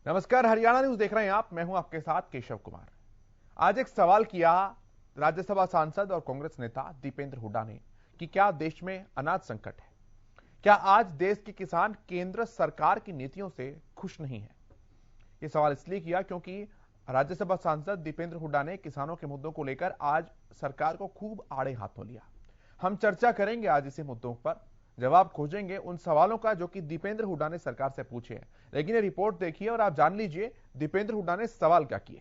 नमस्कार, हरियाणा न्यूज देख रहे हैं आप। मैं हूं आपके साथ केशव कुमार। आज एक सवाल किया राज्यसभा सांसद और कांग्रेस नेता दीपेंद्र हुड्डा ने कि क्या देश में अनाज संकट है। क्या आज देश के किसान केंद्र सरकार की नीतियों से खुश नहीं है। यह सवाल इसलिए किया क्योंकि राज्यसभा सांसद दीपेंद्र हुड्डा ने किसानों के मुद्दों को लेकर आज सरकार को खूब आड़े हाथों लिया। हम चर्चा करेंगे आज इसी मुद्दों पर, जवाब खोजेंगे उन सवालों का जो कि दीपेंद्र हुड्डा ने सरकार से पूछे हैं। लेकिन ये रिपोर्ट देखिए और आप जान लीजिए दीपेंद्र हुड्डा ने सवाल क्या किए।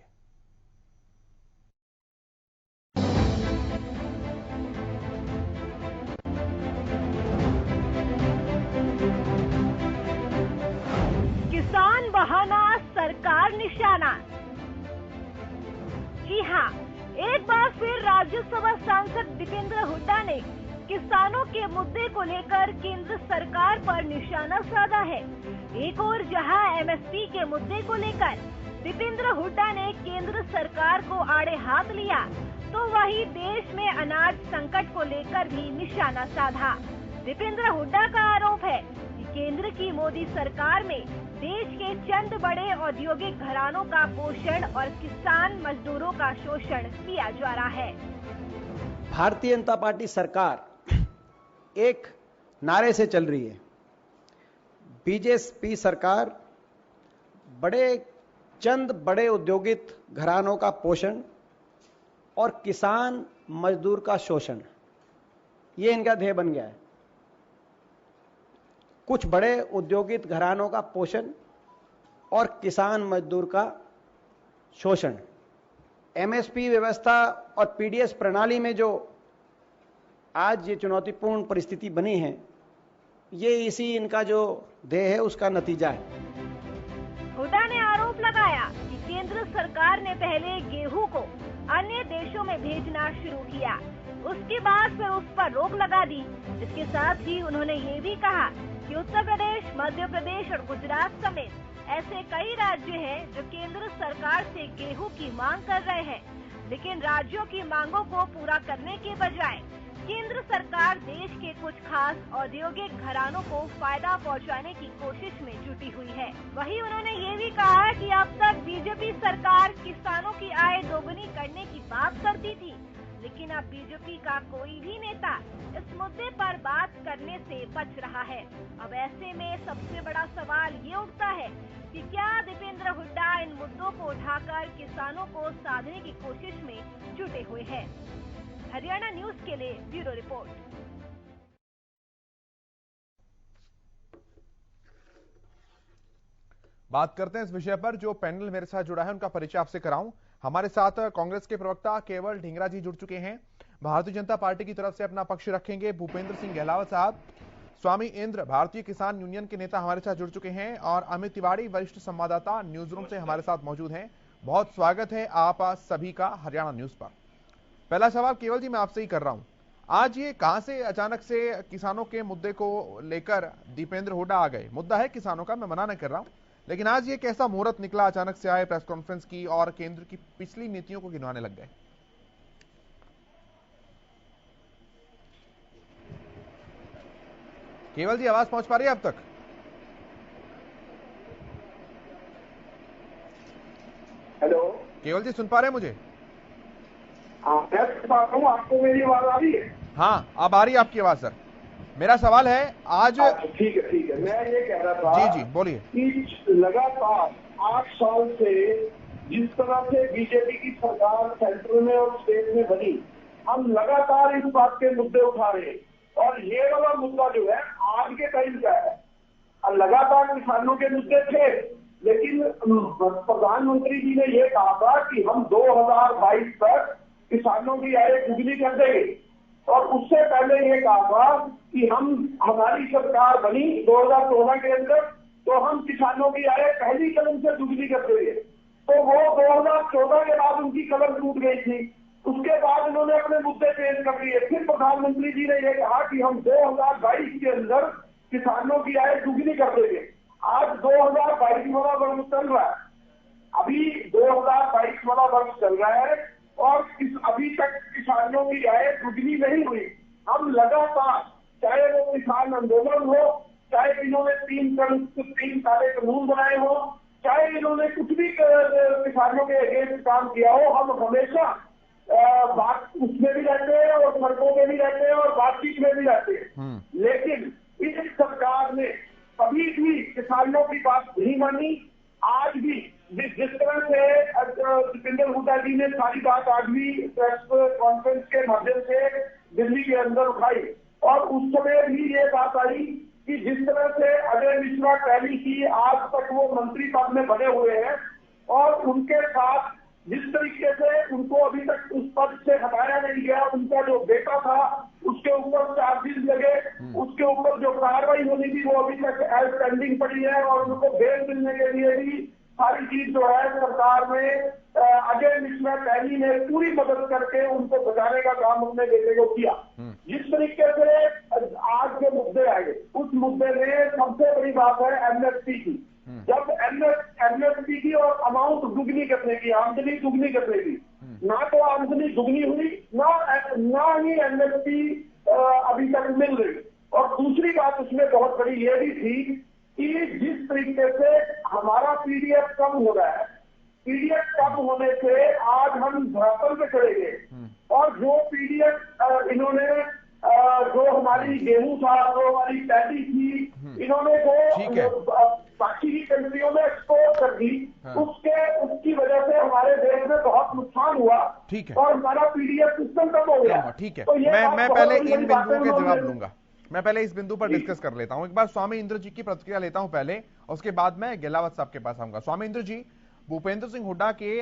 किसान बहाना, सरकार निशाना। जी हाँ, एक बार फिर राज्यसभा सांसद दीपेंद्र हुड्डा ने किसानों के मुद्दे को लेकर केंद्र सरकार पर निशाना साधा है। एक और जहां एमएसपी के मुद्दे को लेकर दीपेंद्र हुड्डा ने केंद्र सरकार को आड़े हाथ लिया, तो वहीं देश में अनाज संकट को लेकर भी निशाना साधा। दीपेंद्र हुड्डा का आरोप है कि केंद्र की मोदी सरकार में देश के चंद बड़े औद्योगिक घरानों का पोषण और किसान मजदूरों का शोषण किया जा रहा है। भारतीय जनता पार्टी सरकार एक नारे से चल रही है। बीजेपी सरकार चंद बड़े औद्योगिक घरानों का पोषण और किसान मजदूर का शोषण, ये इनका ध्येय बन गया है। कुछ बड़े औद्योगिक घरानों का पोषण और किसान मजदूर का शोषण। एमएसपी व्यवस्था और पीडीएस प्रणाली में जो आज ये चुनौतीपूर्ण परिस्थिति बनी है, ये इसी इनका जो ध्येय है उसका नतीजा है। हुड्डा ने आरोप लगाया कि केंद्र सरकार ने पहले गेहूं को अन्य देशों में भेजना शुरू किया, उसके बाद फिर उस पर रोक लगा दी। इसके साथ ही उन्होंने ये भी कहा कि उत्तर प्रदेश, मध्य प्रदेश और गुजरात समेत ऐसे कई राज्य हैं जो केंद्र सरकार से गेहूं की मांग कर रहे हैं, लेकिन राज्यों की मांगों को पूरा करने के बजाय केंद्र सरकार देश के कुछ खास औद्योगिक घरानों को फायदा पहुंचाने की कोशिश में जुटी हुई है। वहीं उन्होंने ये भी कहा कि अब तक बीजेपी सरकार किसानों की आय दोगुनी करने की बात करती थी, लेकिन अब बीजेपी का कोई भी नेता इस मुद्दे पर बात करने से बच रहा है। अब ऐसे में सबसे बड़ा सवाल ये उठता है कि क्या दीपेंद्र हुड्डा इन मुद्दों को उठाकर किसानों को साधने की कोशिश में जुटे हुए हैं। हरियाणा न्यूज के लिए ब्यूरो रिपोर्ट। बात करते हैं इस विषय पर। जो पैनल मेरे साथ जुड़ा है उनका परिचय आपसे कराऊं। हमारे साथ कांग्रेस के प्रवक्ता केवल ढींगरा जी जुड़ चुके हैं। भारतीय जनता पार्टी की तरफ से अपना पक्ष रखेंगे भूपेंद्र सिंह गहलावत साहब। स्वामी इंद्र भारतीय किसान यूनियन के नेता हमारे साथ जुड़ चुके हैं और अमित तिवारी वरिष्ठ संवाददाता न्यूज रूम से हमारे साथ मौजूद हैं। बहुत स्वागत है आप सभी का हरियाणा न्यूज पर। पहला सवाल केवल जी मैं आपसे ही कर रहा हूं, आज ये कहां से अचानक से किसानों के मुद्दे को लेकर दीपेंद्र हुड्डा आ गए। मुद्दा है किसानों का, मैं मना नहीं कर रहा हूं, लेकिन आज ये कैसा मुहूर्त निकला, अचानक से आए, प्रेस कॉन्फ्रेंस की और केंद्र की पिछली नीतियों को गिनवाने लग गए। केवल जी आवाज पहुंच पा रही है अब तक? हेलो केवल जी सुन पा रहे हैं मुझे? आपको मेरी आवाज आ रही है? हाँ अब आ रही है आपकी आवाज सर। मेरा सवाल है आज। ठीक है, मैं ये कह रहा था जी बोलिए कि लगातार 8 साल से जिस तरह से बीजेपी की सरकार सेंटर में और स्टेट में बनी, हम लगातार इस बात के मुद्दे उठा रहे हैं और ये वाला मुद्दा जो है आज के टाइम का है। लगातार किसानों के मुद्दे थे, लेकिन प्रधानमंत्री जी ने ये कहा था कि हम 2022 तक किसानों की आय दुगनी कर देंगे और उससे पहले ये कहा था कि हमारी सरकार बनी 2014 के अंदर तो हम किसानों की आय पहली कलम से दुगनी कर देंगे। तो वो 2014 के बाद उनकी कलम टूट गई थी, उसके बाद उन्होंने अपने मुद्दे पेश कर लिए। फिर प्रधानमंत्री जी ने यह कहा कि हम 2022 के अंदर किसानों की आय दुगनी कर देंगे। आज 2022 वाला वर्ष चल रहा है, अभी 2022 वाला वर्ष चल रहा है और अभी तक किसानों की आय दुगनी नहीं हुई। हम लगातार, चाहे वो किसान आंदोलन हो, चाहे इन्होंने 3 काले कानून बनाए हो, चाहे इन्होंने कुछ भी किसानों के अगेंस्ट काम किया हो, हम हमेशा बात उसमें भी रहते हैं और सड़कों में भी रहते हैं और बातचीत में भी रहते हैं। लेकिन इस सरकार ने कभी भी किसानों की बात नहीं मानी। आज भी जिस तरह से दीपेंद्र हुड्डा जी ने सारी बात आज भी प्रेस कॉन्फ्रेंस के माध्यम से दिल्ली के अंदर उठाई, और उस समय भी ये बात आई कि जिस तरह से अजय मिश्रा टैली की आज तक वो मंत्री पद में बने हुए हैं और उनके साथ जिस तरीके से उनको अभी तक उस पद से हटाया नहीं गया, उनका जो बेटा था उसके ऊपर चार्जेस लगे, उसके ऊपर जो कार्रवाई होनी थी वो अभी तक एज पेंडिंग पड़ी है, और उनको बेल मिलने के लिए भी सारी चीज जो है सरकार में अजय मिश्रा टैली ने पूरी मदद करके उनको बचाने का काम अपने बेटे को किया। जिस तरीके से आज के मुद्दे आए, उस मुद्दे में सबसे बड़ी बात है एमएसपी की। जब एमएसपी की और अमाउंट दुगनी करने की, आमदनी दुगनी करने की, ना तो आमदनी दुगनी हुई ना ही एमएसपी अभी तक मिल रही। और दूसरी बात उसमें बहुत बड़ी ये भी थी कि जिस तरीके से हमारा पीडीएफ कम हो रहा है, पीडीएफ कम होने से आज हम धरातल पे चले गए, और जो पीडीएफ इन्होंने जो हमारी गेहूं था, जो हमारी पैडी थी, इन्होंने जो बाकी की कंट्रियों में एक्सपोर्ट कर दी, उसकी वजह से हमारे देश में बहुत नुकसान हुआ। ठीक है। और हमारा पीडीएफ सिस्टम कम हो गया। ठीक है, तो मैं पहले इन बिंदुओं के जवाब दूंगा। मैं पहले इस बिंदु पर डिस्कस कर लेता हूं। एक बार स्वामी इंद्र जी की प्रतिक्रिया लेता हूं पहले, और उसके बाद मैं गहलावत साहब के पास आऊंगा। स्वामी इंद्र जी, भूपेंद्र सिंह हुड्डा के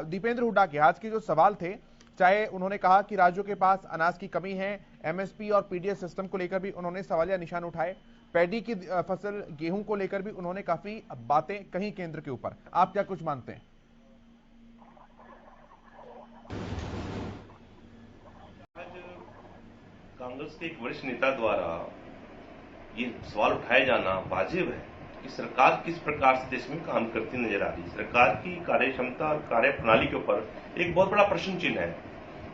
दीपेंद्र हुड्डा के आज के जो सवाल थे, चाहे उन्होंने कहा कि राज्यों के पास अनाज की कमी है, एमएसपी और पीडीएस सिस्टम को लेकर भी उन्होंने सवालिया निशान उठाए, पैडी की फसल गेहूं को लेकर भी उन्होंने काफी बातें कही केंद्र के ऊपर। आप क्या कुछ मानते हैं? कांग्रेस के एक वरिष्ठ नेता द्वारा ये सवाल उठाया जाना वाजिब है कि सरकार किस प्रकार से देश में काम करती नजर आ रही है। सरकार की कार्य क्षमता और कार्य प्रणाली के ऊपर एक बहुत बड़ा प्रश्न चिन्ह है।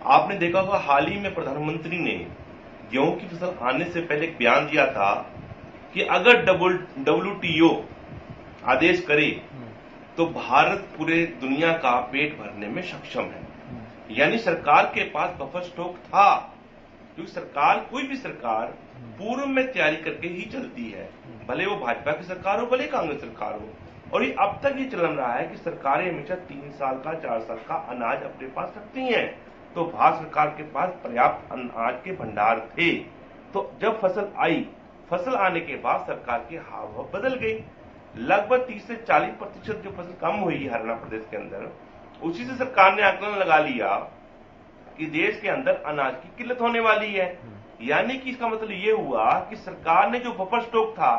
आपने देखा होगा हाल ही में प्रधानमंत्री ने गेहूं की फसल आने से पहले एक बयान दिया था कि अगर WTO आदेश करे तो भारत पूरे दुनिया का पेट भरने में सक्षम है। यानी सरकार के पास बफर स्टॉक था, क्योंकि सरकार, कोई भी सरकार पूर्व में तैयारी करके ही चलती है, भले वो भाजपा की सरकार हो, भले कांग्रेस सरकार हो। और ये अब तक ये चल रहा है कि सरकारें हमेशा 3 साल का 4 साल का अनाज अपने पास रखती हैं। तो भारत सरकार के पास पर्याप्त अनाज के भंडार थे। तो जब फसल आई, फसल आने के बाद सरकार के हाव भाव बदल गई। लगभग 30 से 40% जो फसल कम हुई हरियाणा प्रदेश के अंदर, उसी से सरकार ने आकलन लगा लिया कि देश के अंदर अनाज की किल्लत होने वाली है। यानी कि इसका मतलब ये हुआ कि सरकार ने जो बफर स्टॉक था,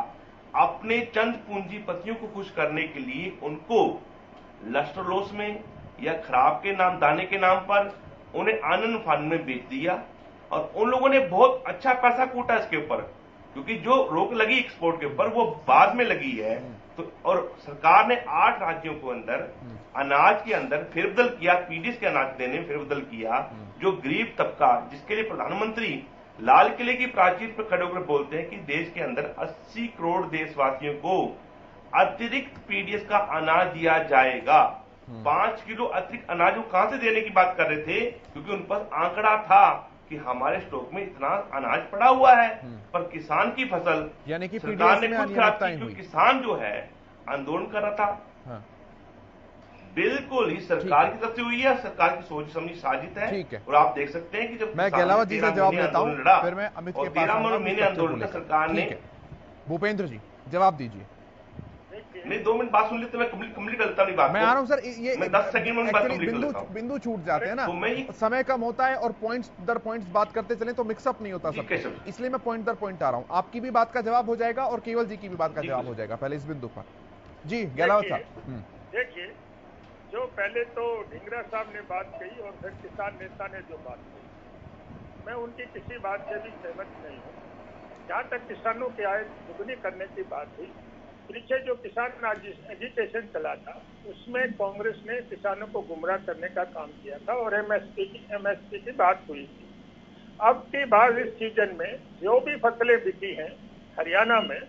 अपने चंद पूंजीपतियों को खुश करने के लिए उनको लस्टर लॉस में या खराब के नाम, दाने के नाम पर उन्हें आनंद फानन में बेच दिया, और उन लोगों ने बहुत अच्छा पैसा कूटा इसके ऊपर, क्योंकि जो रोक लगी एक्सपोर्ट के ऊपर वो बाद में लगी है। तो और सरकार ने 8 राज्यों को अंदर अनाज के अंदर फेरबदल किया, पीडीएस के अनाज देने में फेरबदल किया। जो गरीब तबका, जिसके लिए प्रधानमंत्री लाल किले की प्राचीर पर खड़े होकर बोलते हैं कि देश के अंदर 80 करोड़ देशवासियों को अतिरिक्त पीडीएस का अनाज दिया जाएगा। 5 किलो अतिरिक्त अनाज वो कहां से देने की बात कर रहे थे, क्योंकि उन पर आंकड़ा था कि हमारे स्टॉक में इतना अनाज पड़ा हुआ है। पर किसान की फसल, यानी कि सरकार ने खुद खराब की, क्योंकि किसान जो है आंदोलन कर रहा था। हाँ। बिल्कुल ही सरकार की तरफ से हुई है, सरकार की सोच समझी साजिश है। ठीक है। और आप देख सकते हैं कि जब मैं गहलावत जी से जवाब लेता हूं, फिर मैं अमित के पास आऊंगा। महीने आंदोलन का सरकार ने। भूपेंद्र जी जवाब दीजिए। नहीं, 2 मिनट बात सुन लेते, मैं कंप्लीट करता नहीं बात। मैं आ रहा हूं सर, ये मैं 10 सेकंड में बात कंप्लीट कर लेता हूं। बिंदु छूट जाते हैं ना, तो समय कम होता है और पॉइंट्स दर पॉइंट्स बात करते चले तो मिक्सअप नहीं होता सब, इसलिए मैं पॉइंट दर पॉइंट आ रहा हूं। आपकी भी बात का जवाब हो जाएगा और केवल जी की भी बात का जवाब हो जाएगा। पहले इस बिंदु पर जी गहलावत साहब। देखिए, जो पहले तो ढींगरा साहब ने बात कही और फिर किसान नेता ने जो बात कही, मैं उनकी किसी बात से भी सहमत नहीं हूँ। जहाँ तक किसानों की आय दुगनी करने की बात हुई, पीछे जो किसान एजिटेशन चला था उसमें कांग्रेस ने किसानों को गुमराह करने का काम किया था और एमएसपी की बात हुई थी। अब की बार इस सीजन में जो भी फसलें बिकी हैं हरियाणा में,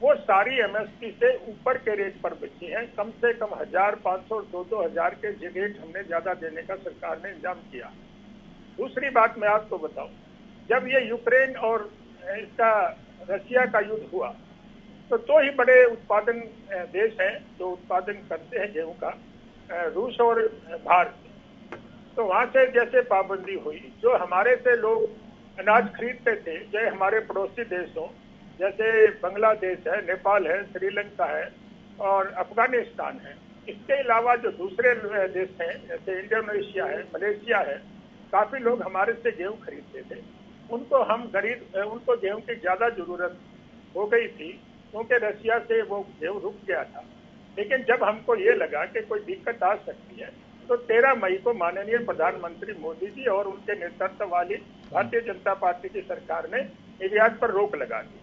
वो सारी एमएसपी से ऊपर के रेट पर बेची हैं। कम से कम 1,500 2,000 के रेट हमने ज्यादा देने का सरकार ने इंतजाम किया। दूसरी बात मैं आपको बताऊं, जब ये यूक्रेन और इसका रशिया का युद्ध हुआ तो दो ही बड़े उत्पादन देश हैं जो उत्पादन करते हैं गेहूं का, रूस और भारत। तो वहां से जैसे पाबंदी हुई, जो हमारे से लोग अनाज खरीदते थे, चाहे हमारे पड़ोसी देश हों, जैसे बांग्लादेश है, नेपाल है, श्रीलंका है और अफगानिस्तान है, इसके अलावा जो दूसरे देश हैं जैसे इंडोनेशिया है, मलेशिया है, काफी लोग हमारे से गेहूं खरीदते थे। उनको उनको गेहूं की ज्यादा जरूरत हो गई थी क्योंकि रशिया से वो गेहूं रुक गया था। लेकिन जब हमको ये लगा कि कोई दिक्कत आ सकती है तो 13 मई को माननीय प्रधानमंत्री मोदी जी और उनके नेतृत्व वाली भारतीय जनता पार्टी की सरकार ने निर्यात पर रोक लगा दी।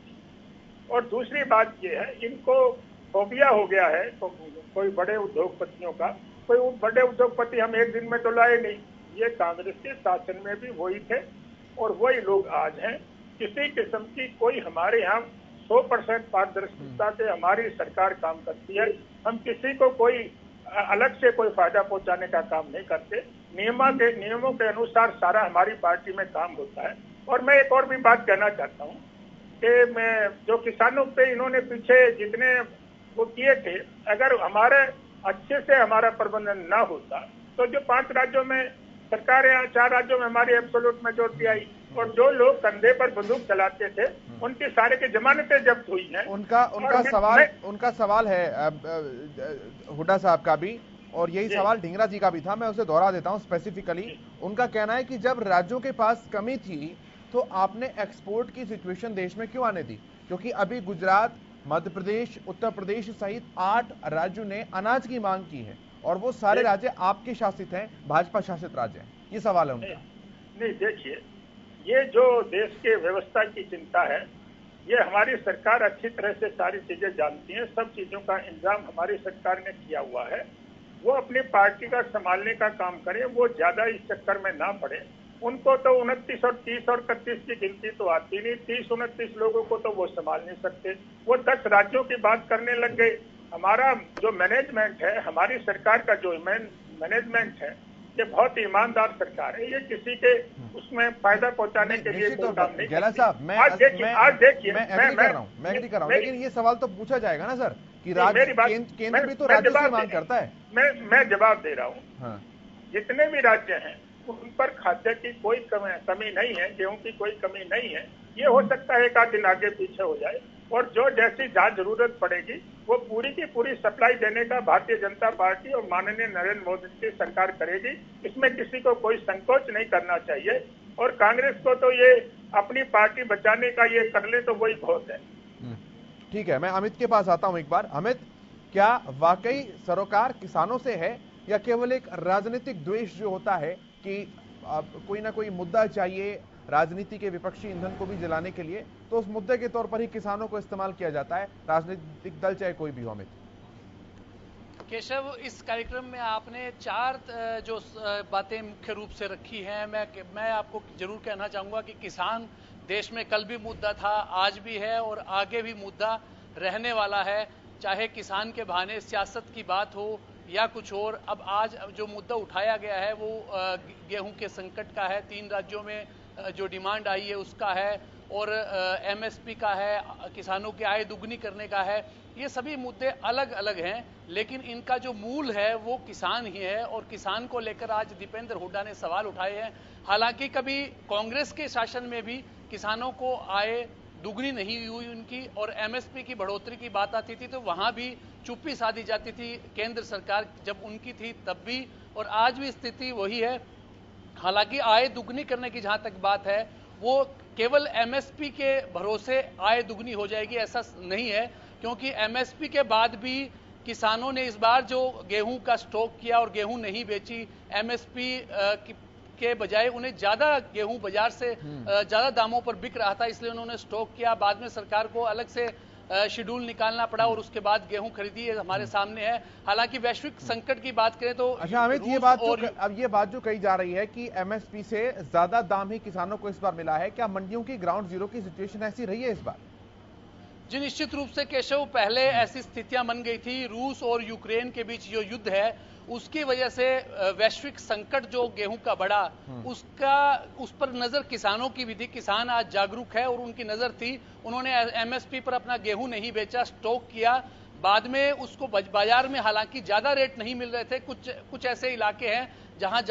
और दूसरी बात ये है, इनको फोबिया हो गया है तो कोई बड़े उद्योगपतियों का, कोई बड़े उद्योगपति हम एक दिन में तो लाए नहीं, ये कांग्रेस के शासन में भी वही थे और वही लोग आज हैं। किसी किस्म की कोई हमारे यहाँ 100% पारदर्शिता से हमारी सरकार काम करती है। हम किसी को कोई अलग से कोई फायदा पहुंचाने का काम नहीं करते। नियमों के अनुसार सारा हमारी पार्टी में काम होता है। और मैं एक और भी बात कहना चाहता हूँ कि मैं जो किसानों पे इन्होंने पीछे जितने वो किए थे, अगर हमारे अच्छे से हमारा प्रबंधन ना होता तो जो 5 राज्यों में सरकार है, 4 राज्यों में हमारी एब्सोल्यूट मेजॉरिटी आई और जो लोग कंधे पर बंदूक चलाते थे उनकी सारे की जमानतें जब्त हुई हैं। उनका सवाल है हुड्डा साहब का भी, और यही सवाल ढींगरा जी का भी था, मैं उसे दोहरा देता हूं स्पेसिफिकली। उनका कहना है कि जब राज्यों के पास कमी थी तो आपने एक्सपोर्ट की सिचुएशन देश में क्यों आने दी, क्योंकि अभी गुजरात, मध्य प्रदेश, उत्तर प्रदेश सहित 8 राज्यों ने अनाज की मांग की है और वो सारे राज्य आपके शासित हैं, भाजपा शासित राज्य हैं। ये सवाल है उनका। नहीं देखिए, ये जो देश के व्यवस्था की चिंता है, ये हमारी सरकार अच्छी तरह से सारी चीजें जानती है। सब चीजों का इंतजाम हमारी सरकार ने किया हुआ है। वो अपनी पार्टी का संभालने का काम करें, वो ज्यादा इस चक्कर में ना पड़े। उनको तो 29 और 30 और 31 की गिनती तो आती नहीं, 30-29 लोगों को तो वो संभाल नहीं सकते। वो 10 राज्यों की बात करने लग गए। हमारा जो मैनेजमेंट है, हमारी सरकार का जो मैनेजमेंट है, ये बहुत ईमानदार सरकार है। ये किसी के उसमें फायदा पहुंचाने के लिए कोई काम नहीं। गहलोत साहब, मैं एग्री कर रहा हूं, लेकिन ये सवाल तो पूछा जाएगा ना सर कि केंद्र भी तो राज्य से मांग करता है। मैं जवाब दे रहा हूँ। जितने भी राज्य हैं उन पर खाद्य की कोई कमी नहीं है, गेहूं की कोई कमी नहीं है। ये हो सकता है 1 आध दिन आगे पीछे हो जाए और जो जैसी जहाँ जरूरत पड़ेगी वो पूरी की पूरी सप्लाई देने का भारतीय जनता पार्टी और माननीय नरेंद्र मोदी की सरकार करेगी। इसमें किसी को कोई संकोच नहीं करना चाहिए और कांग्रेस को तो ये अपनी पार्टी बचाने का ये कर ले तो वही बहुत है। ठीक है, मैं अमित के पास आता हूं एक बार। अमित, क्या वाकई सरोकार किसानों से है या केवल एक राजनीतिक द्वेष जो होता है कि कोई ना कोई मुद्दा चाहिए राजनीति के विपक्षी ईंधन को भी जलाने के लिए, तो उस मुद्दे के तौर पर ही किसानों को इस्तेमाल किया जाता है, राजनीतिक दल चाहे कोई भी हो? अमित केशव, इस कार्यक्रम में आपने 4 जो बातें मुख्य रूप से रखी हैं। मैं आपको जरूर कहना चाहूंगा कि किसान देश में कल भी मुद्दा था, आज भी है और आगे भी मुद्दा रहने वाला है। चाहे किसान के बहाने सियासत की बात हो या कुछ और। अब आज जो मुद्दा उठाया गया है वो गेहूं के संकट का है, 3 राज्यों में जो डिमांड आई है उसका है और एमएसपी का है, किसानों की आय दुगनी करने का है। ये सभी मुद्दे अलग अलग हैं, लेकिन इनका जो मूल है वो किसान ही है और किसान को लेकर आज दीपेंद्र हुड्डा ने सवाल उठाए हैं। हालांकि कभी कांग्रेस के शासन में भी किसानों को आय दुगनी नहीं हुई उनकी और एमएसपी की बढ़ोतरी की बात आती थी तो वहां भी चुप्पी साधी जाती थी केंद्र सरकार जब उनकी थी तब भी, और आज भी स्थिति वही है। हालांकि आय दुगनी करने की जहां तक बात है वो केवल एमएसपी के भरोसे आय दुगनी हो जाएगी ऐसा नहीं है, क्योंकि एमएसपी के बाद भी किसानों ने इस बार जो गेहूं का स्टॉक किया और गेहूं नहीं बेची, एमएसपी के बजाय उन्हें ज्यादा गेहूं बाजार से ज्यादा दामों पर बिक रहा था, इसलिए उन्होंने स्टॉक किया। बाद में सरकार को अलग से शेड्यूल निकालना पड़ा और उसके बाद गेहूं खरीदी हमारे सामने है। हालांकि वैश्विक संकट की बात करें तो अच्छा अमित, ये बात जो कही जा रही है कि एमएसपी से ज्यादा दाम ही किसानों को इस बार मिला है, क्या मंडियों की ग्राउंड जीरो की सिचुएशन ऐसी रही है इस बार? जी निश्चित रूप से केशव, पहले ऐसी स्थितियां बन गई थी। रूस और यूक्रेन के बीच जो युद्ध है उसकी वजह से वैश्विक संकट जो गेहूं का बढ़ा, उस पर नजर किसानों की भी थी। किसान आज जागरूक है और उनकी नजर थी, उन्होंने एमएसपी पर अपना गेहूं नहीं बेचा, स्टॉक किया। बाद में उसको बाजार में हालांकि ज्यादा रेट नहीं मिल रहे थे, कुछ ऐसे इलाके हैं जहां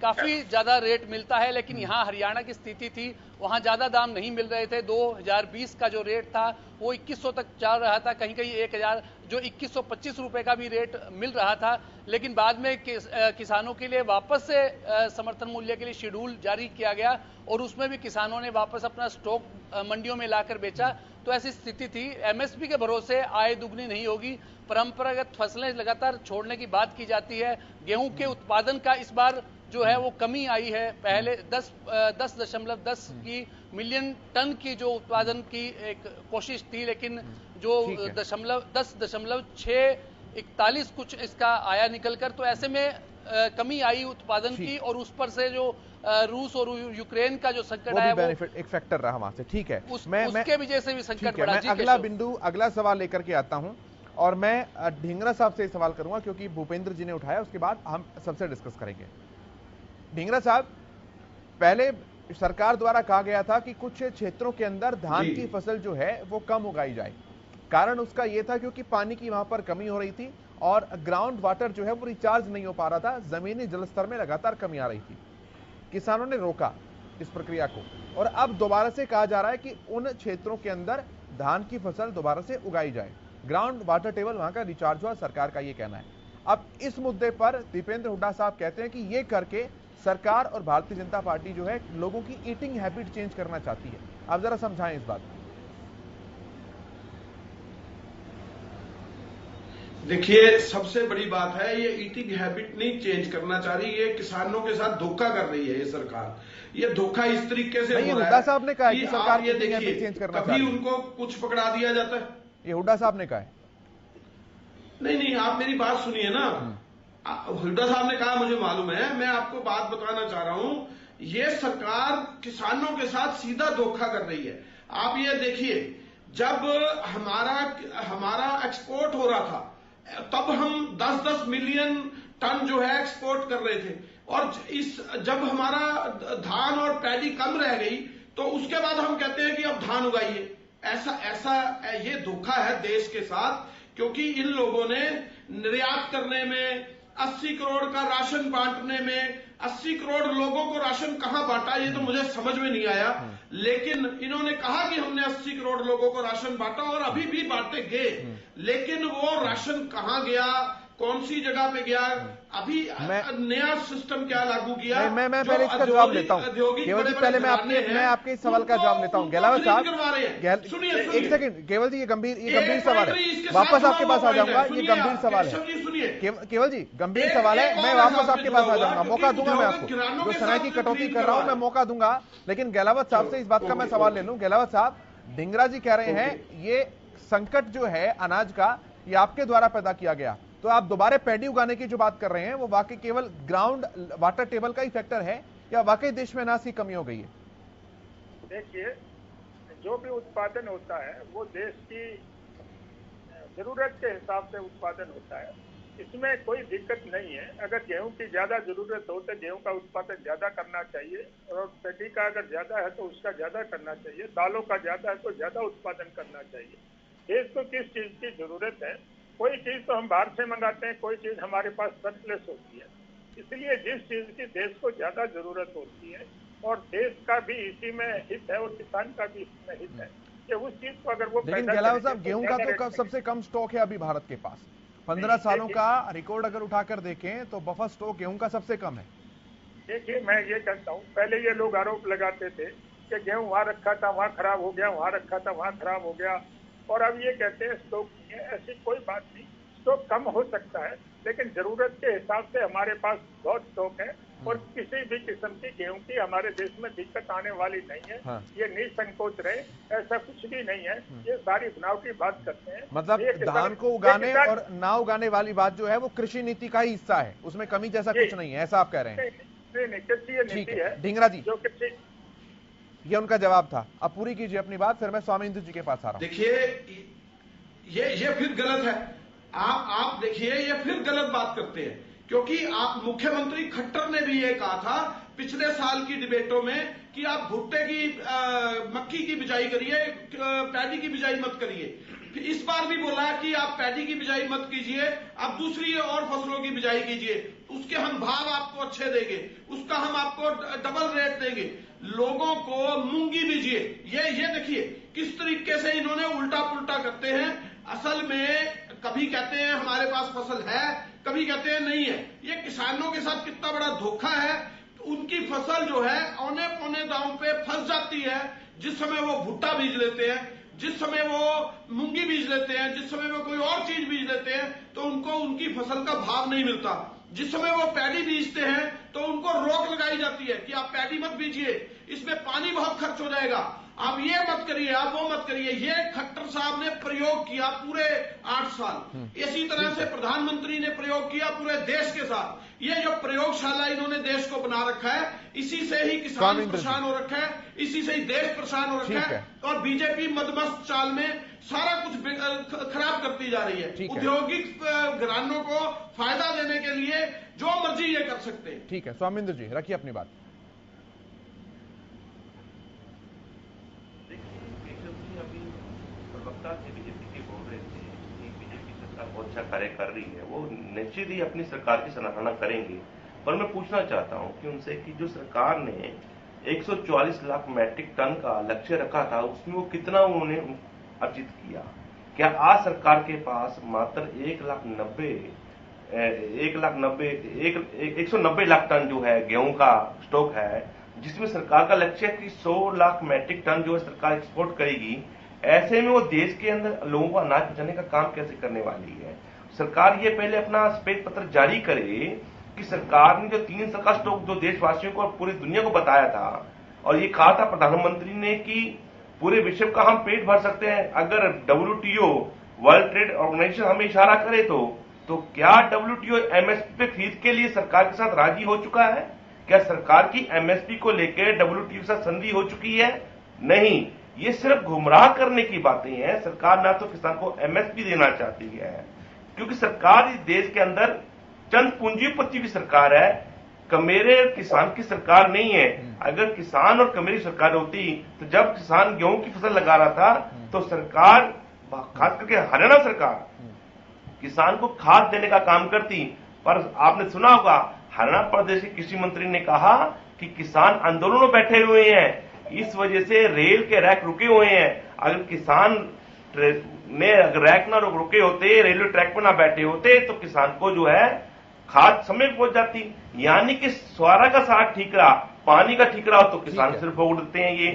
काफी ज्यादा रेट मिलता है, लेकिन यहां हरियाणा की स्थिति थी, वहां ज्यादा दाम नहीं मिल रहे थे। 2020 का जो रेट था वो 2100 तक चल रहा था, कहीं कहीं 1000 जो 2125 रुपए का भी रेट मिल रहा था। लेकिन बाद में किसानों के लिए वापस से समर्थन मूल्य के लिए शेड्यूल जारी किया गया और उसमें भी किसानों ने वापस अपना स्टॉक मंडियों में लाकर बेचा। तो ऐसी स्थिति थी। एमएसपी के भरोसे आय दुगनी नहीं होगी। परंपरागत फसलें लगातार छोड़ने की बात की जाती है। गेहूं के उत्पादन का इस बार जो है वो कमी आई है। पहले 10.10 की मिलियन टन की जो उत्पादन की एक कोशिश थी, लेकिन जो 10.641 कुछ इसका आया निकलकर। तो ऐसे में कमी आई उत्पादन की, और उस पर से जो रूस और यूक्रेन का जो संकट आया वो एक फैक्टर रहा वहां से। ठीक है, उसके वजह से भी संकट बढ़ा। अगला सवाल लेकर के आता हूं और मैं ढींगरा साहब से सवाल करूंगा क्योंकि भूपेंद्र जी ने उठाया, उसके बाद हम सबसे डिस्कस करेंगे। ढींगरा साहब, पहले सरकार द्वारा कहा गया था कि कुछ क्षेत्रों के अंदर धान की फसल जो है वो कम उगाई जाए। कारण उसका यह था क्योंकि पानी की वहां पर कमी हो रही थी और ग्राउंड वाटर जो है वो रिचार्ज नहीं हो पा रहा था, जमीनी जलस्तर में लगातार कमी आ रही थी। किसानों ने रोका इस प्रक्रिया को और अब दोबारा से कहा जा रहा है कि उन क्षेत्रों के अंदर धान की फसल दोबारा से उगाई जाए। ग्राउंड वाटर टेबल वहां का रिचार्ज हुआ, सरकार का यह कहना है। अब इस मुद्दे पर दीपेंद्र हुड्डा साहब कहते हैं कि ये करके सरकार और भारतीय जनता पार्टी जो है लोगों की ईटिंग हैबिट चेंज करना चाहती है। आप जरा समझाएं इस बात को। देखिए, सबसे बड़ी बात है, ये ईटिंग हैबिट नहीं चेंज करना चाह रही, ये किसानों के साथ धोखा कर रही है ये सरकार। ये धोखा इस तरीके से हो रहा है। हुड्डा साहब ने कहा कि सरकार ये देखिए चेंज करना कभी उनको कुछ पकड़ा दिया जाता है। ये हुड्डा साहब ने कहा है। नहीं, आप मेरी बात सुनिए ना। हुड्डा साहब ने कहा, मुझे मालूम है, मैं आपको बात बताना चाह रहा हूं। ये सरकार किसानों के साथ सीधा धोखा कर रही है। आप ये देखिए, जब हमारा एक्सपोर्ट हो रहा था तब हम 10-10 मिलियन टन जो है एक्सपोर्ट कर रहे थे, और जब हमारा धान और पैडी कम रह गई तो उसके बाद हम कहते हैं कि अब धान उगाइए। ऐसा ये धोखा है देश के साथ, क्योंकि इन लोगों ने निर्यात करने में 80 करोड़ का राशन बांटने में 80 करोड़ लोगों को राशन कहां बांटा ये तो मुझे समझ में नहीं आया। लेकिन इन्होंने कहा कि हमने 80 करोड़ लोगों को राशन बांटा और अभी भी बांटेंगे, लेकिन वो राशन कहां गया, कौन सी जगह पे गया, अभी नया सिस्टम क्या लागू किया। मैं पहले इसका जवाब लेता हूं। केवल जी, पहले मैं आपके इस सवाल का जवाब लेता हूं। गहलावत साहब, एक सेकंड। केवल जी, ये गंभीर सवाल है, वापस आपके पास आ जाऊंगा। ये गंभीर सवाल है केवल जी, गंभीर सवाल है, मैं वापस आपके पास आ जाऊंगा, मौका दूंगा मैं आपको। जो समय की कटौती कर रहा हूं मैं मौका दूंगा, लेकिन गहलावत साहब से इस बात का मैं सवाल ले लूं। गहलावत साहब, ढींगरा जी कह रहे हैं ये संकट जो है अनाज का, ये आपके द्वारा पैदा किया गया, तो आप दोबारा पैडी उगाने की जो बात कर रहे हैं वो वाकई केवल ग्राउंड वाटर टेबल का ही फैक्टर है या वाकई देश में अनाज की कमी हो गई है? देखिए, जो भी उत्पादन होता है वो देश की जरूरत के हिसाब से उत्पादन होता है, इसमें कोई दिक्कत नहीं है। अगर गेहूं की ज्यादा जरूरत हो तो गेहूं का उत्पादन ज्यादा करना चाहिए, और पैडी का अगर ज्यादा है तो उसका ज्यादा करना चाहिए, दालों का ज्यादा है तो ज्यादा उत्पादन करना चाहिए। देश को किस चीज की जरूरत है, कोई चीज तो हम बाहर से मंगाते हैं, कोई चीज हमारे पास सरप्लस होती है। इसलिए जिस चीज की देश को ज्यादा जरूरत होती है और देश का भी इसी में हित है और किसान का भी इसमें हित है कि उस चीज को अगर वो, लेकिन गहलावत साहब, गेहूं का तो सबसे कम स्टॉक है अभी भारत के पास। 15 सालों का रिकॉर्ड अगर उठाकर देखें तो बफर स्टॉक गेहूं का सबसे कम है। देखिए, मैं ये कहता हूँ, पहले ये लोग आरोप लगाते थे कि गेहूं वहां रखा था वहां खराब हो गया, वहां रखा था वहां खराब हो गया, और अब ये कहते हैं स्टॉक नहीं है। ऐसी कोई बात नहीं, स्टॉक कम हो सकता है, लेकिन जरूरत के हिसाब से हमारे पास बहुत स्टॉक है और किसी भी किस्म की गेहूं की हमारे देश में दिक्कत आने वाली नहीं है। हाँ। ये निसंकोच रहे, ऐसा कुछ भी नहीं है। ये सारी बनाव की बात करते हैं। मतलब धान को उगाने और ना उगाने वाली बात जो है वो कृषि नीति का ही हिस्सा है, उसमें कमी जैसा कुछ नहीं है, ऐसा आप कह रहे हैं? नहीं, कृषि नीति है ढींगरा जी, जो कृषि ये उनका जवाब था। अब पूरी कीजिए अपनी बात, फिर मैं स्वामींद्र जी के पास आ रहा हूं। देखिए ये फिर गलत है। आप देखिए ये फिर गलत बात करते हैं, क्योंकि आप मुख्यमंत्री खट्टर ने भी ये कहा था पिछले साल की डिबेटों में कि आप भुट्टे की मक्की की बिजाई करिए, पैडी की बिजाई मत करिए। इस बार भी बोला कि आप पैडी की बिजाई मत कीजिए, आप दूसरी और फसलों की बिजाई कीजिए, उसके हम भाव आपको अच्छे देंगे, उसका हम आपको डबल रेट देंगे। लोगों को मूंगी बीजिए। ये देखिए किस तरीके से इन्होंने उल्टा पुल्टा करते हैं। असल में कभी कहते हैं हमारे पास फसल है, कभी कहते हैं नहीं है। ये किसानों के साथ कितना बड़ा धोखा है। उनकी फसल जो है औने पौने दांव पे फंस जाती है। जिस समय वो भुट्टा बीज लेते हैं, जिस समय वो मूंगी बीज लेते हैं, जिस समय वो कोई और चीज बीज लेते हैं, तो उनको उनकी फसल का भाव नहीं मिलता। जिस समय वो पैडी बीजते हैं तो उनको रोक लगाई जाती है कि आप पैडी मत बीजिए, इसमें पानी बहुत खर्च हो जाएगा, आप ये मत करिए, आप वो मत करिए। ये खट्टर साहब ने प्रयोग किया पूरे 8 साल। इसी तरह से प्रधानमंत्री ने प्रयोग किया पूरे देश के साथ। ये जो प्रयोगशाला इन्होंने देश को बना रखा है, इसी से ही किसान परेशान हो रखा है, इसी से ही देश परेशान हो रखा है। और बीजेपी मदमस्त चाल में सारा कुछ खराब करती जा रही है। औद्योगिक घरानों को फायदा देने के लिए जो मर्जी ये कर सकते हैं। ठीक है स्वामींद्र जी, रखिए अपनी बात। बीजेपी के बोल रहे थे कि बीजेपी सरकार बहुत अच्छा कार्य कर रही है, वो निश्चित ही अपनी सरकार की सराहना करेंगे। पर मैं पूछना चाहता हूं कि उनसे कि जो सरकार ने 144 लाख मैट्रिक टन का लक्ष्य रखा था, उसमें वो कितना उन्होंने अर्जित किया? क्या आज सरकार के पास मात्र 190 लाख टन जो है गेहूं का स्टॉक है, जिसमें सरकार का लक्ष्य है कि 100 लाख मैट्रिक टन जो है सरकार एक्सपोर्ट करेगी? ऐसे में वो देश के अंदर लोगों को अनाज पहुंचाने का काम कैसे करने वाली है? सरकार ये पहले अपना श्वेत पत्र जारी करे कि सरकार ने जो 3 साल का स्टॉक जो देशवासियों को और पूरी दुनिया को बताया था, और ये कहा था प्रधानमंत्री ने कि पूरे विश्व का हम पेट भर सकते हैं अगर WTO वर्ल्ड ट्रेड ऑर्गेनाइजेशन हमें इशारा करे तो क्या WTO MSP पे खरीद के लिए सरकार के साथ राजी हो चुका है? क्या सरकार की MSP को लेकर WTO के साथ संधि हो चुकी है? नहीं, ये सिर्फ गुमराह करने की बातें हैं। सरकार ना तो किसान को MSP देना चाहती है, क्योंकि सरकार इस देश के अंदर चंद पूंजीपति की सरकार है, कमेरे किसान की सरकार नहीं है। अगर किसान और कमेरी सरकार होती तो जब किसान गेहूं की फसल लगा रहा था तो सरकार, खास करके हरियाणा सरकार, किसान को खाद देने का काम करती। पर आपने सुना होगा हरियाणा प्रदेश के कृषि मंत्री ने कहा कि किसान आंदोलन में बैठे हुए हैं, इस वजह से रेल के रैक रुके हुए हैं। अगर किसान ने अगर रैक ना रुके होते, रेलवे ट्रैक पर ना बैठे होते, तो किसान को जो है खाद समय पहुंच जाती। यानी कि स्वारा का साथ ठीकरा, पानी का ठीकरा हो तो किसान सिर्फ फोड़ देते हैं, ये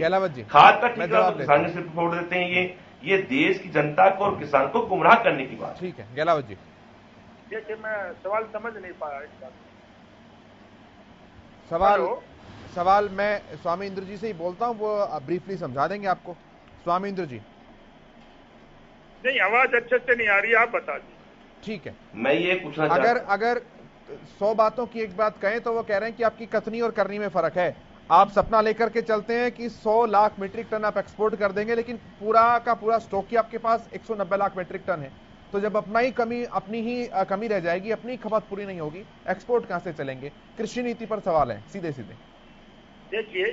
खाद का ठीकरा तो किसान सिर्फ फोड़ देते हैं। ये देश की जनता को और किसान को गुमराह करने की बात। ठीक है गहलावत जी, देखिए मैं सवाल समझ नहीं पाया इसका। सवाल मैं स्वामींद्र जी से ही बोलता हूं, वो ब्रीफली समझा देंगे आपको। स्वामींद्र जी। नहीं, आवाज अच्छे से नहीं आ रही, आप बता दीजिए। ठीक है, मैं ये पूछना अगर 100 बातों की एक बात कहें तो वो कह रहे हैं कि आपकी कथनी और करनी में फर्क है। आप सपना लेकर के चलते हैं कि 100 लाख मीट्रिक टन आप एक्सपोर्ट कर देंगे, लेकिन पूरा का पूरा स्टॉक ही आपके पास 190 लाख मीट्रिक टन है। तो जब अपनी ही कमी रह जाएगी, अपनी खपत पूरी नहीं होगी, एक्सपोर्ट कहां से चलेंगे? कृषि नीति पर सवाल है सीधे सीधे। देखिए,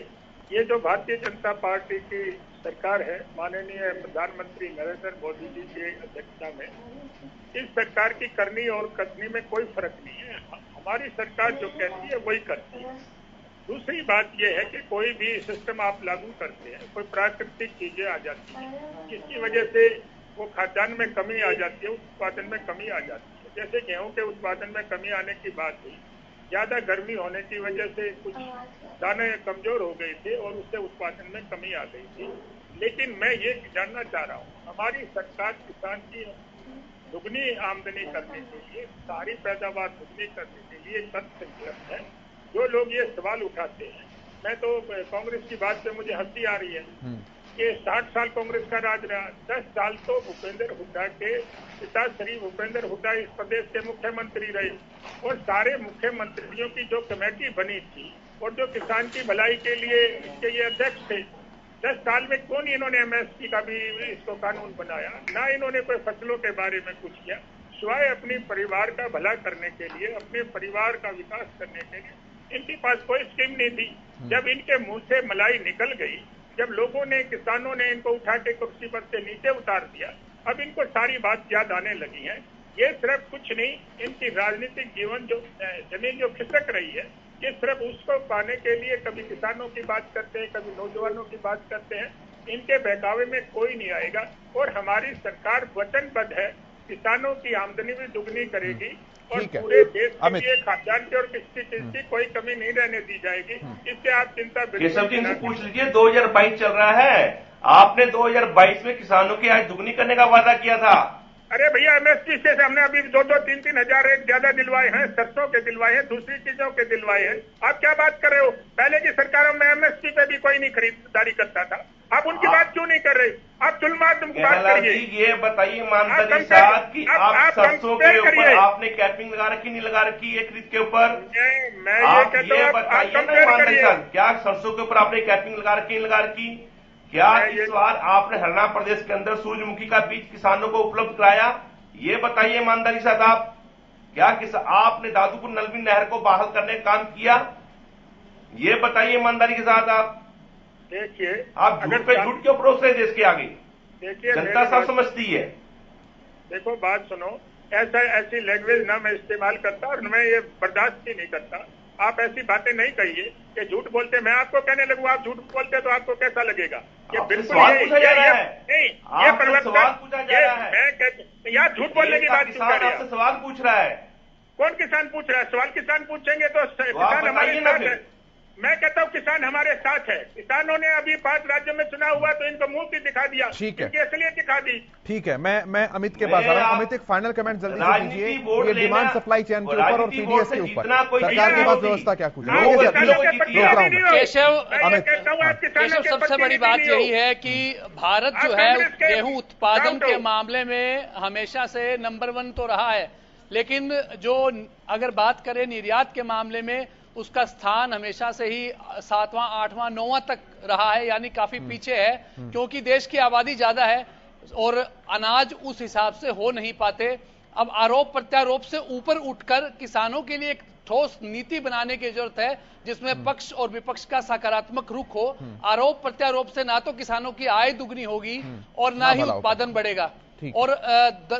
ये जो भारतीय जनता पार्टी की सरकार है, माननीय प्रधानमंत्री नरेंद्र मोदी जी की अध्यक्षता में, इस सरकार की करनी और कथनी में कोई फर्क नहीं है। हमारी सरकार जो कहती है वही करती है। दूसरी बात यह है कि कोई भी सिस्टम आप लागू करते हैं, कोई प्राकृतिक चीजें आ जाती हैं, जिसकी वजह से वो खाद्यान्न में कमी आ जाती है, उत्पादन में कमी आ जाती है। जैसे गेहूं के उत्पादन में कमी आने की बात हुई, ज्यादा गर्मी होने की वजह से कुछ दाने कमजोर हो गए थे और उससे उत्पादन में कमी आ गई थी। लेकिन मैं ये जानना चाह रहा हूँ, हमारी सरकार किसान की दुगनी आमदनी करने के लिए, सारी पैदावार दुगनी करने के लिए तत्संकल्प है। जो लोग ये सवाल उठाते हैं, मैं तो कांग्रेस की बात पे मुझे हंसी आ रही है कि 60 साल कांग्रेस का राज रहा, 10 साल तो भूपेंद्र हुड्डा के पिता श्री भूपेंद्र हुड्डा इस प्रदेश के मुख्यमंत्री रहे, और सारे मुख्यमंत्रियों की जो कमेटी बनी थी और जो किसान की भलाई के लिए इसके ये अध्यक्ष थे, 10 साल में क्यों नहीं इन्होंने एमएसपी का भी इसको कानून बनाया, ना इन्होंने कोई फसलों के बारे में कुछ किया, सिवाय अपने परिवार का भला करने के लिए, अपने परिवार का विकास करने के लिए इनके पास कोई स्कीम नहीं थी। जब इनके मुंह से मलाई निकल गई, जब लोगों ने, किसानों ने इनको उठा के कुर्सी पर से नीचे उतार दिया, अब इनको सारी बात याद आने लगी है। ये सिर्फ कुछ नहीं, इनकी राजनीतिक जीवन जो जमीन जो खिसक रही है, ये सिर्फ उसको पाने के लिए कभी किसानों की बात करते हैं, कभी नौजवानों की बात करते हैं। इनके बहकावे में कोई नहीं आएगा और हमारी सरकार वचनबद्ध है, किसानों की आमदनी भी दुगनी करेगी और पूरे देश के लिए खाद्यान्न और किसी चीज की कोई कमी नहीं रहने दी जाएगी। इससे आप चिंता केशव जी से पूछ लीजिए, 2022 चल रहा है, आपने 2022 में किसानों की आय दुगनी करने का वादा किया था। अरे भैया, एमएसपी से हमने अभी 2-2, 3-3 हजार रेट ज्यादा दिलवाए हैं, सरसों के दिलवाए हैं, दूसरी चीजों के दिलवाए हैं। आप क्या बात कर रहे हो? पहले की सरकारों में एमएसपी पे भी कोई नहीं खरीदारी करता था, आप उनकी बात क्यों नहीं कर रहे? आप तुलमादम की बात करिए। ये बताइए ईमानदारी साथ कि आप सरसों के ऊपर आपने कैपिंग लगा रखी, नहीं लगा रखी एक खरीद के ऊपर? मैं ये कहता हूँ, बताइए ना ईमानदारी साथ, क्या सरसों के ऊपर आपने कैपिंग लगा रखी, नहीं लगा रखी? क्या इस बार आपने हरियाणा प्रदेश के अंदर सूरजमुखी का बीज किसानों को उपलब्ध कराया? ये बताइए ईमानदारी साथ, आप क्या आपने दादूपुर नलवी नहर को बहाल करने का काम किया? ये बताइए ईमानदारी के साथ। आप देखिए, आप झूठ पे झूठ क्यों परोस रहे देश के आगे? देखिए, जनता सब समझती है। देखो, बात सुनो, ऐसी लैंग्वेज ना मैं इस्तेमाल करता और मैं ये बर्दाश्त ही नहीं करता। आप ऐसी बातें नहीं कहिए कि झूठ बोलते, मैं आपको कहने लगूं आप झूठ बोलते तो आपको कैसा लगेगा? ये बिल्कुल सवाल पूछा जा रहा है। नहीं, ये परिवर्तन सवाल पूछा जा रहा है। मैं कहता, यार झूठ बोलने की बात क्यों कर रहे हैं? आपसे सवाल पूछ रहा है। कौन किसान पूछ रहा है? सवाल किसान पूछेंगे तो किसान हमारे साथ है। मैं कहता हूँ किसान हमारे साथ है। किसानों ने अभी 5 राज्यों में चुनाव हुआ तो इनको मुंह भी दिखा दिया, ठीक है, इनकी असलियत दिखा दी। ठीक है, मैं अमित के पास आ रहा हूँ। अमित, एक फाइनल कमेंट जल्दी से दीजिए, ये डिमांड सप्लाई चेन के ऊपर और पीडीएस के ऊपर सरकार के पास व्यवस्था क्या कुछ? केशव, सबसे बड़ी बात यही है कि भारत जो है गेहूं उत्पादन के मामले में हमेशा से नंबर 1 तो रहा है, लेकिन जो अगर बात करें निर्यात के मामले में, उसका स्थान हमेशा से ही 7वां, 8वां, 9वां तक रहा है, यानी काफी पीछे है, क्योंकि देश की आबादी ज्यादा है और अनाज उस हिसाब से हो नहीं पाते। अब आरोप प्रत्यारोप से ऊपर उठकर किसानों के लिए एक ठोस नीति बनाने की जरूरत है, जिसमें पक्ष और विपक्ष का सकारात्मक रुख हो। आरोप प्रत्यारोप से ना तो किसानों की आय दुगनी होगी और ना ही उत्पादन बढ़ेगा। और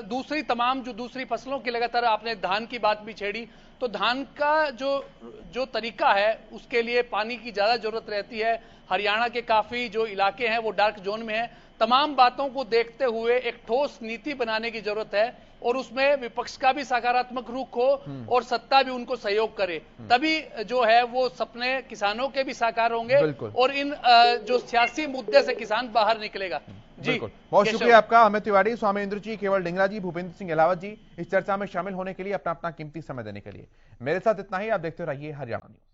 दूसरी तमाम जो दूसरी फसलों की, लगातार आपने धान की बात भी छेड़ी, तो धान का जो तरीका है उसके लिए पानी की ज्यादा जरूरत रहती है। हरियाणा के काफी जो इलाके हैं वो डार्क जोन में है। तमाम बातों को देखते हुए एक ठोस नीति बनाने की जरूरत है और उसमें विपक्ष का भी सकारात्मक रुख हो और सत्ता भी उनको सहयोग करे, तभी जो है वो सपने किसानों के भी साकार होंगे और इन जो सियासी मुद्दे से किसान बाहर निकलेगा। जी, बहुत शुक्रिया आपका अमित तिवारी, स्वामी इंद्र जी, केवल ढींगरा जी, भूपेंद्र सिंह अहलावत जी, इस चर्चा में शामिल होने के लिए, अपना कीमती समय देने के लिए। मेरे साथ इतना ही। आप देखते रहिए हरियाणा न्यूज।